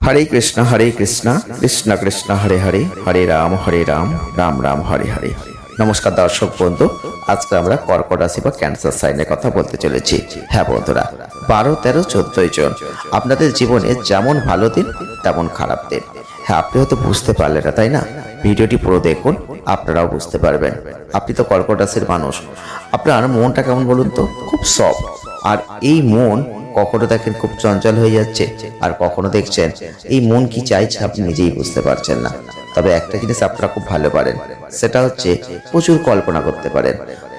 হরে কৃষ্ণ কৃষ্ণ কৃষ্ণ হরে হরে, হরে রাম রাম রাম হরে হরে। নমস্কার দর্শক বন্ধু, আজকে আমরা কর্কট রাশি বা ক্যান্সার সাইনের কথা বলতে চলেছি। হ্যাঁ বন্ধুরা, 12, 13, 14 জন আপনাদের জীবনে যেমন ভালো দিন তেমন খারাপ দিন। হ্যাঁ, আপনি হয়তো বুঝতে পারলেন না, তাই না? ভিডিওটি পুরো দেখুন, আপনারাও বুঝতে পারবেন। আপনি তো কর্কট রাশির মানুষ, আপনার মনটা কেমন বলুন তো? খুব সফট। আর এই মন কখনো দেখেন খুব চঞ্চল হয়ে যাচ্ছে, আর কখনো দেখছেন এই মন কি চাইছে আপনি নিজেই বুঝতে পারছেন না। তবে একটা জিনিস আপনারা খুব ভালো পারেন, সেটা হচ্ছে প্রচুর কল্পনা করতে পারেন,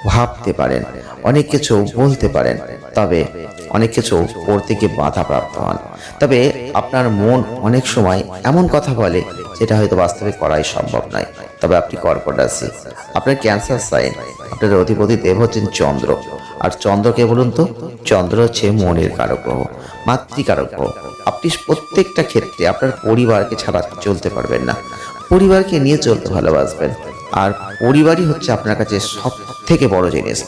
ভাবতে পারেন, অনেক কিছু বলতে পারেন, তবে অনেক কিছু করতে গিয়ে বাধা প্রাপ্ত হন। তবে আপনার মন অনেক সময় এমন কথা বলে যেটা হয়তো বাস্তবে করাই সম্ভব নয়। তবে আপনি কর্কট রাশি, আপনার ক্যান্সার সাইন, আপনার অধিপতি দেব হচ্ছেন চন্দ্র। আর চন্দ্রকে বলুন তো, চন্দ্র হচ্ছে মনের কারক গ্রহ, মাতৃকারক গ্রহ। আপনি প্রত্যেকটা ক্ষেত্রে আপনার পরিবারকে ছাড়া চলতে পারবেন না, পরিবারকে নিয়ে চলতে ভালোবাসবেন। আর পরিবারই হচ্ছে আপনার কাছে সব থেকে বড় জিনিস।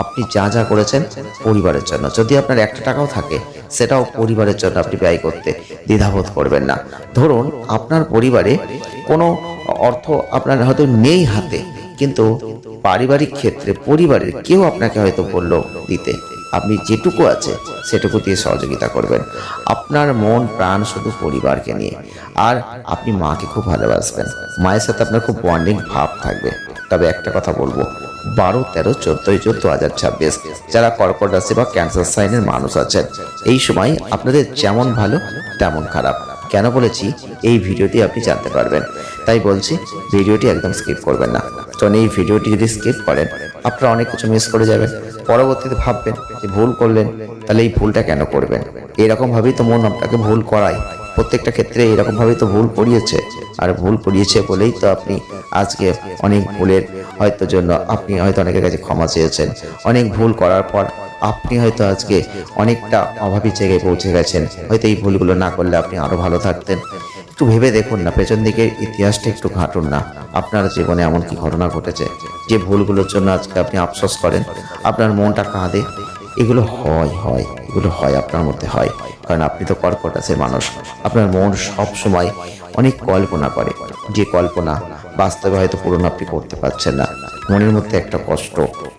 আপনি যা যা করেছেন পরিবারের জন্য, যদি আপনার একটা টাকাও থাকে সেটাও পরিবারের জন্য আপনি ব্যয় করতে দ্বিধাবোধ করবেন না। ধরুন আপনার পরিবারে কোনো অর্থ আপনার হয়তো নেই হাতে, কিন্তু পারিবারিক ক্ষেত্রে পরিবারের কেউ আপনাকে হয়তো বলল দিতে, আপনি যেটুকু আছে সেটুকু দিয়ে সহযোগিতা করবেন। আপনার মন প্রাণ শুধু পরিবারকে নিয়ে। আর আপনি মাকে খুব ভালোবাসবেন, মায়ের সাথে আপনার খুব বন্ডিং ভাব থাকবে। তবে একটা কথা বলবো, 12, 13, 14 জুন 2026 যারা কর্কট রাশি বা ক্যান্সার সাইনের মানুষ আছেন, এই সময় আপনাদের যেমন ভালো তেমন খারাপ। কেন বলেছি, এই ভিডিওটি আপনি জানতে পারবেন। তাই বলছি ভিডিওটি একদম স্কিপ করবেন না, কারণ এই ভিডিওটি যদি স্কিপ করেন আপনারা অনেক কিছু মিস করে যাবেন। পরবর্তীতে ভাববেন যে ভুল করলেন, তাহলে এই ভুলটা কেন করবেন? এরকম ভাবেই তো মন আপনাকে ভুল করায়, প্রত্যেকটা ক্ষেত্রে এরকম ভাবেই তো ভুল করিয়েছে। আর ভুল করিয়েছে বলেই তো আপনি আজকে অনেক ভুলের হয়তো জন্য আপনি হয়তো অনেকের কাছে ক্ষমা চেয়েছেন। অনেক ভুল করার পর আপনি হয়তো আজকে অনেকটা অভাবী জায়গায় পৌঁছে গেছেন। হয়তো এই ভুলগুলো না করলে আপনি আরো ভালো থাকতেন। একটু ভেবে দেখুন না, পেছন দিকে ইতিহাসটা একটু ঘাঁটুন না। আপনার জীবনে এমন কি ঘটনা ঘটেছে যে ভুলগুলোর জন্য আজকে আপনি আফসোস করেন, আপনার মনটা কাঁদে? এগুলো এগুলো হয় আপনার মধ্যে হয়, কারণ আপনি তো কর্কট রাশির মানুষ। আপনার মন সব সময় অনেক কল্পনা করে, যে কল্পনা বাস্তবে হয়তো পূরণ আপনি করতে পারছেন না। মনের মধ্যে একটা কষ্ট।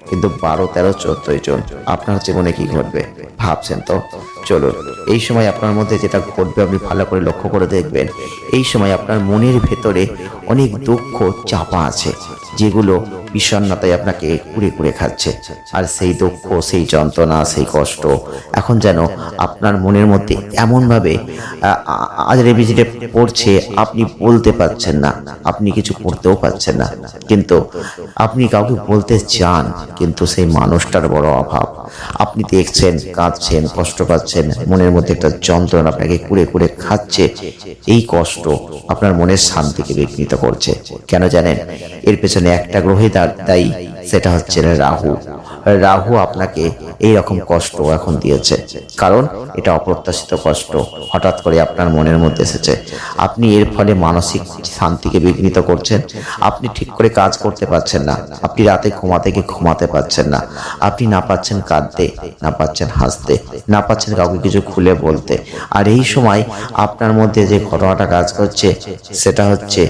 কিন্তু 12, 13, 14 জন আপনার জীবনে কি ঘটবে ভাবছেন তো? চলুন, এই সময় আপনার মধ্যে যেটা ঘটবে আপনি ভালো করে লক্ষ্য করে দেখবেন। এই সময় আপনার মনের ভেতরে অনেক দুঃখ চাপা আছে, যেগুলো বিষণ্ণতায় আপনাকে কুড়ে কুড়ে খাচ্ছে। আর সেই দুঃখ, সেই যন্ত্রণা, সেই কষ্ট এখন যেন আপনার মনের মধ্যে এমনভাবে আজরে বিজরে পড়ছে, আপনি বলতে পারছেন না, আপনি কিছু করতেও পারছেন না। কিন্তু আপনি কাউকে বলতে চান, কিন্তু সেই মানুষটার বড় অভাব। আপনি দেখছেন, কাঁদছেন, কষ্ট পাচ্ছেন, মনের মধ্যে একটা যন্ত্রণা আপনাকে কুড়ে কুড়ে খাচ্ছে। এই কষ্ট আপনার মনের শান্তিকে বিঘ্নিত করছে। কেন জানেন? এর পেছনে একটা গ্রহে দায়ী, সেটা হচ্ছে রাহু। রাহু আপনাকে এই রকম কষ্ট এখন দিয়েছে, কারণ এটা অপ্রত্যাশিত কষ্ট হঠাৎ করে আপনার মনের মধ্যে এসেছে। আপনি এর ফলে মানসিক শান্তিকে বিঘ্নিত করছেন। আপনি ঠিক করে কাজ করতে পারছেন না, আপনি রাতে ঘুমাতে গিয়ে ঘুমাতে পারছেন না, আপনি না পাচ্ছেন কাঁদতে, না পাচ্ছেন হাসতে, না পাচ্ছেন কাউকে কিছু খুলে বলতে। আর এই সময় আপনার মধ্যে যে ঘটনাটা কাজ করছে, সেটা হচ্ছে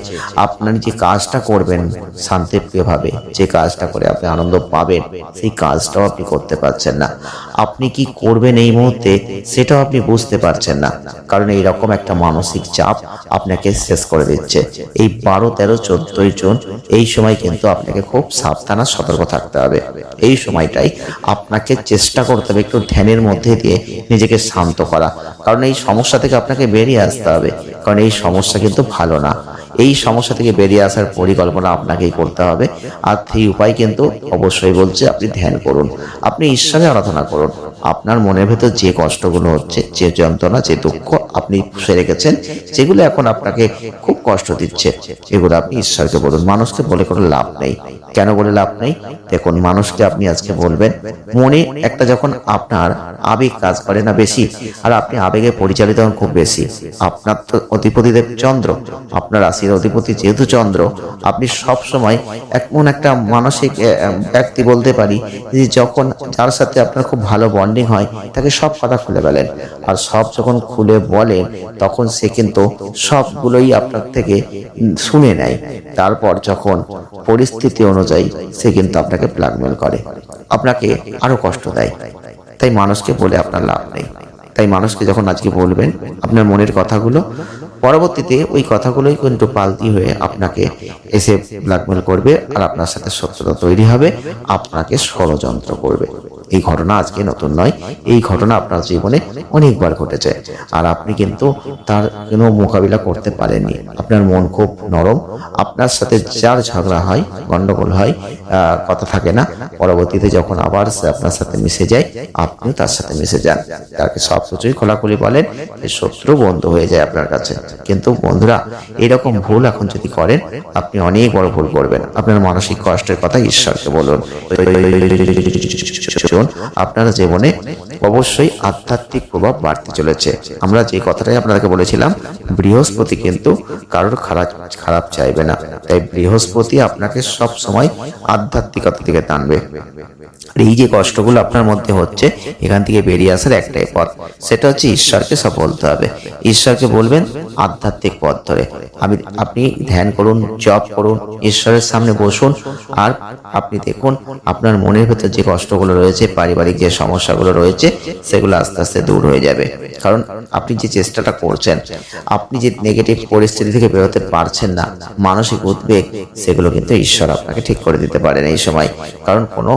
আপনার যে কাজটা করবেন শান্তিপ্রিয়ভাবে, যে কাজটা করে আপনি আনন্দ পাবেন, সেই কাজটাও আপনি করতে পারছেন না। আপনি কি করবেন এই মুহূর্তে সেটাও আপনি বুঝতে পারছেন না, কারণ এইরকম একটা মানসিক চাপ আপনাকে শেষ করে দিচ্ছে। এই 12, 13, 14 জুন এই সময় কিন্তু আপনাকে খুব সাবধান আর সতর্ক থাকতে হবে। এই সময়টাই আপনাকে চেষ্টা করতে হবে একটু ধ্যানের মধ্যে দিয়ে নিজেকে শান্ত করা, কারণ এই সমস্যা থেকে আপনাকে বেরিয়ে আসতে হবে। কারণ এই সমস্যা কিন্তু ভালো না। এই সমস্যা থেকে বেরিয়ে আসার পরিকল্পনা আপনাকেই করতে হবে। আর সেই উপায় কিন্তু অবশ্যই বলছে আপনি ধ্যান করুন, আপনি ঈশ্বরের আরাধনা করুন। আপনার মনের ভেতর যে কষ্টগুলো হচ্ছে, যে যন্ত্রণা, যে দুঃখ আপনি পুষে রেখেছেন, যেগুলো এখন আপনাকে খুব কষ্ট দিচ্ছে, এগুলো আপনি ঈশ্বরকে বলুন। মানুষকে বলে কোনো লাভ নেই। কেন বলে লাভ নেই? দেখুন, মানুষকে আপনি আজকে বলবেন, মনে একটা যখন আপনার আবেগ কাজ করে না বেশি, আর আপনি আবেগে পরিচালিত হন খুব বেশি। আপনার তো অধিপতিদেব চন্দ্র, আপনার রাশির অধিপতি যেহেতু চন্দ্র, আপনি সব সময় এমন একটা মানসিক ব্যক্তি বলতে পারি যে যখন যার সাথে আপনার খুব ভালো বন্ডিং বন্ডিং হয় তাকে সব কথা খুলে বলেন, আর সব যখন খুলে বলেন তখন সে কিন্তু সবগুলোই আপনার থেকে শুনে নেয়। তারপর যখন পরিস্থিতি অনুযায়ী সে কিন্তু আপনাকে ব্ল্যাকমেল করে, আপনাকে আরো কষ্ট দেয়। তাই মানুষকে বলে আপনার লাভ নেই। তাই মানুষকে যখন আজকে বলবেন আপনার মনের কথাগুলো, পরবর্তীতে ওই কথাগুলোই কিন্তু পাল্টি হয়ে আপনাকে এসে ব্ল্যাকমেল করবে, আর আপনার সাথে শত্রুতা তৈরি হবে, আপনাকে ষড়যন্ত্র করবে। এই ঘটনা আজকে নতুন নয়, এই ঘটনা আপনার জীবনে অনেকবার ঘটেছে, আর আপনি কিন্তু তার কোনো মোকাবিলা করতে পারেননি। আপনার মন খুব নরম, আপনার সাথে যার ঝগড়া হয়, গন্ডগোল হয়, কথা থাকে না, পরবর্তীতে যখন আবার সে আপনার সাথে মিশে যায়, আপনিও তার সাথে মিশে যান, তাকে সব কিছুই খোলাখুলি বলেন, শত্রু বন্ধু হয়ে যায় আপনার কাছে। কিন্তু বন্ধুরা, এরকম ভুল এখন যদি করেন, আপনি অনেক বড় ভুল করবেন। আপনার মানসিক কষ্টের কথা ঈশ্বরকে বলুন। আপনার জীবনে অবশ্যই আধ্যাত্মিক প্রভাব বাড়তে চলেছে। আমরা যে কথাটাই আপনাদেরকে বলেছিলাম, বৃহস্পতি কিন্তু কারোর খারাপ চাইবে না। তাই বৃহস্পতি আপনাকে সব সময় আধ্যাত্মিকতা দিকে টানবে। এই যে কষ্টগুলো আপনার মধ্যে হচ্ছে, এখান থেকে বেরিয়ে আসার একটাই পথ, সেটা হচ্ছে ঈশ্বরকে সব বলতে হবে। ঈশ্বরকে বলবেন আধ্যাত্মিক পথ ধরে, আপনি ধ্যান করুন, জপ করুন, ঈশ্বরের সামনে বসুন, আর আপনি দেখুন আপনার মনের ভেতর যে কষ্টগুলো রয়েছে, পারিবারিক যে সমস্যাগুলো রয়েছে, সেগুলো আস্তে আস্তে দূর হয়ে যাবে। কারণ আপনি যে চেষ্টাটা করছেন, আপনি যে নেগেটিভ পরিস্থিতি থেকে বেরোতে পারছেন না, মানসিক উদ্বেগ, সেগুলো কিন্তু ঈশ্বর আপনাকে ঠিক করে দিতে পারেন এই সময়। কারণ কোনো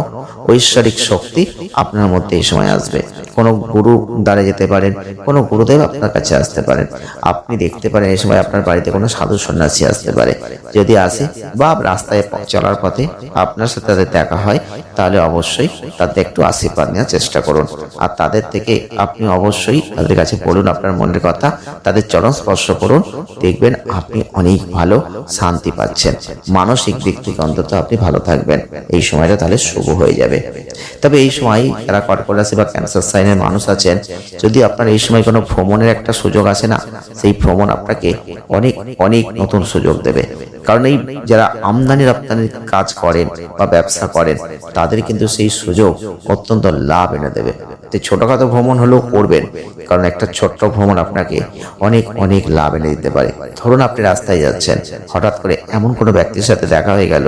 ঐশ্বরিক শক্তি আপনার মধ্যে এই সময় আসবে। কোনো গুরু দ্বারে যেতে পারেন, কোনো গুরুদেব আপনার কাছে আসতে পারেন। আপনি দেখতে পারেন এই সময় আপনার বাড়িতে কোনো সাধু সন্ন্যাসী আসতে পারে। যদি আসে বা রাস্তায় চলার পথে আপনার সাথে তাদের দেখা হয়, তাহলে অবশ্যই তাদের একটু আশীর্বাদ নেওয়ার চেষ্টা করুন। আর তাদের থেকে আপনি অবশ্যই তাদের কাছে বলুন আপনার মনের কথা, তাদের চরণ স্পর্শ করুন, দেখবেন আপনি অনেক ভালো শান্তি পাচ্ছেন। মানসিক দিক থেকে অন্তত আপনি ভালো থাকবেন। এই সময়টা তাহলে শুভ হয়ে যাবে। তবে এই সময় যারা কর্কট রাশি বা ক্যান্সার সাইনের মানুষ আছেন, যদি আপনার এই সময় কোনো ভ্রমণের একটা সুযোগ আসে না, সেই ভ্রমণ আপনাকে অনেক অনেক নতুন সুযোগ দেবে। কারণ এই যারা আমদানি রপ্তানির কাজ করেন বা ব্যবসা করেন, তাদের কিন্তু সেই সুযোগ অত্যন্ত লাভ এনে দেবে। ছোটখাটো ভ্রমণ হলেও করবেন, কারণ একটা ছোট্ট ভ্রমণ আপনাকে অনেক অনেক লাভ এনে দিতে পারে। ধরুন আপনি রাস্তায় যাচ্ছেন, হঠাৎ করে এমন কোনো ব্যক্তির সাথে দেখা হয়ে গেল,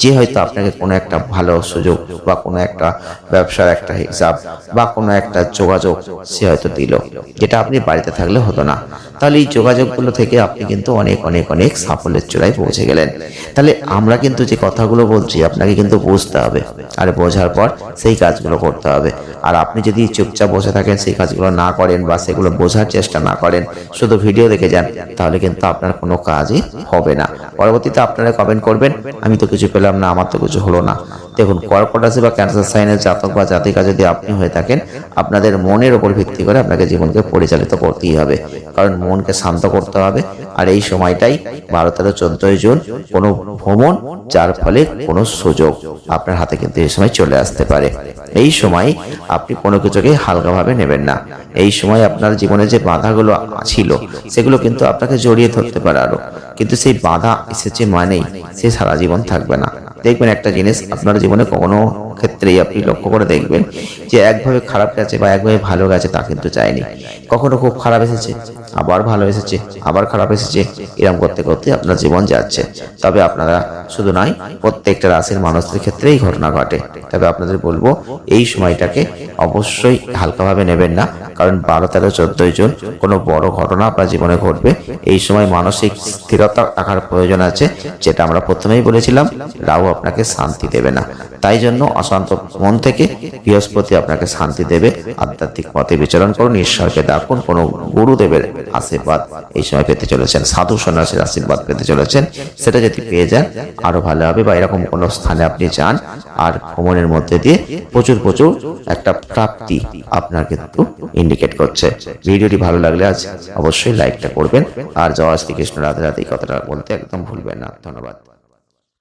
যে হয়তো আপনাকে কোনো একটা ভালো সুযোগ বা কোনো একটা ব্যবসার একটা হিসাব বা কোনো একটা যোগাযোগ সে হয়তো দিল, যেটা আপনি বাড়িতে থাকলে হতো না। তাহলে এই যোগাযোগগুলো থেকে আপনি কিন্তু অনেক অনেক অনেক সাফল্যের চূড়ায় পৌঁছে গেলেন। তাহলে আমরা কিন্তু যে কথাগুলো বলছি, আপনাকে কিন্তু বুঝতে হবে, আর বোঝার পর সেই কাজগুলো করতে হবে। আর আপনি যদি চুপচাপ বসে থাকেন, সেই কাজগুলো না করেন বা সেগুলো বোঝার চেষ্টা না করেন, শুধু ভিডিও দেখে যান, তাহলে কিন্তু আপনার কোনো কাজই হবে না। পরবর্তীতে আপনারা কমেন্ট করবেন, আমি তো কিছু পেলাম না, আমার তো কিছু হলো না। দেখুন, কর্কট রাশি বা ক্যান্সার সাইনের জাতক বা জাতিকা যদি আপনি হয়ে থাকেন, আপনাদের মনের উপর ভিত্তি করে আপনাকে জীবনকে পরিচালিত করতেই হবে। কারণ মনকে শান্ত করতে হবে। আর এই সময়টাই 12, 13, 14 জুন কোনো ভ্রমণ, যার ফলে কোনো সুযোগ আপনার হাতে কিন্তু এই সময় চলে আসতে পারে। এই সময় আপনি কোনো কিছুকে হালকাভাবে নেবেন না। এই সময় আপনার জীবনে যে বাধাগুলো ছিল, সেগুলো কিন্তু আপনাকে জড়িয়ে ধরতে পারে আরো, কিন্তু সেই বাধা এসেছে মানেই সে সারা জীবন থাকবে না। দেখবেন একটা জিনিস আপনার জীবনে কোনো ক্ষেত্রেই আপনি লক্ষ্য করে দেখবেন যে একভাবে খারাপ গেছে বা একভাবে ভালো গেছে তা কিন্তু চায়নি। কখনো খুব খারাপ এসেছে, আবার ভালো এসেছে, আবার খারাপ এসেছে, এরকম করতে করতে আপনার জীবন যাচ্ছে। তবে আপনারা শুধু নয়, প্রত্যেকটা রাশির মানুষদের ক্ষেত্রে এই ঘটনা ঘটে। তবে আপনাদের বলবো, এই সময়টাকে অবশ্যই হালকাভাবে নেবেন না। কারণ 12, 13, 14 জুন কোনো বড় ঘটনা আপনার জীবনে ঘটবে। এই সময় মানসিক স্থিরতা রাখার প্রয়োজন আছে, যেটা আমরা প্রথমেই বলেছিলাম। রাহু আপনাকে শান্তি দেবে না, তাই জন্য অশান্ত মন থেকে বৃহস্পতি আপনাকে শান্তি দেবে। আধ্যাত্মিক পথে বিচরণ করুন, ঈশ্বরকে ডাকুন, কোনো গুরুদেবের আশীর্বাদ এই সময় পেতে চলেছেন, সাধু সন্ন্যাসীর আশীর্বাদ পেতে চলেছেন। সেটা যদি পেয়ে যান আরো ভালো হবে। বা এরকম কোনো স্থানে আপনি যান, আর ভ্রমণের মধ্যে দিয়ে প্রচুর প্রচুর একটা প্রাপ্তি আপনার কিন্তু ইন্ডিকেট করছে। ভিডিওটি ভালো লাগলে আজ অবশ্যই লাইকটা করবেন, আর জয় শ্রীকৃষ্ণ, রাধে রাধে এই কথাটা বলতে একদম ভুলবেন না। ধন্যবাদ।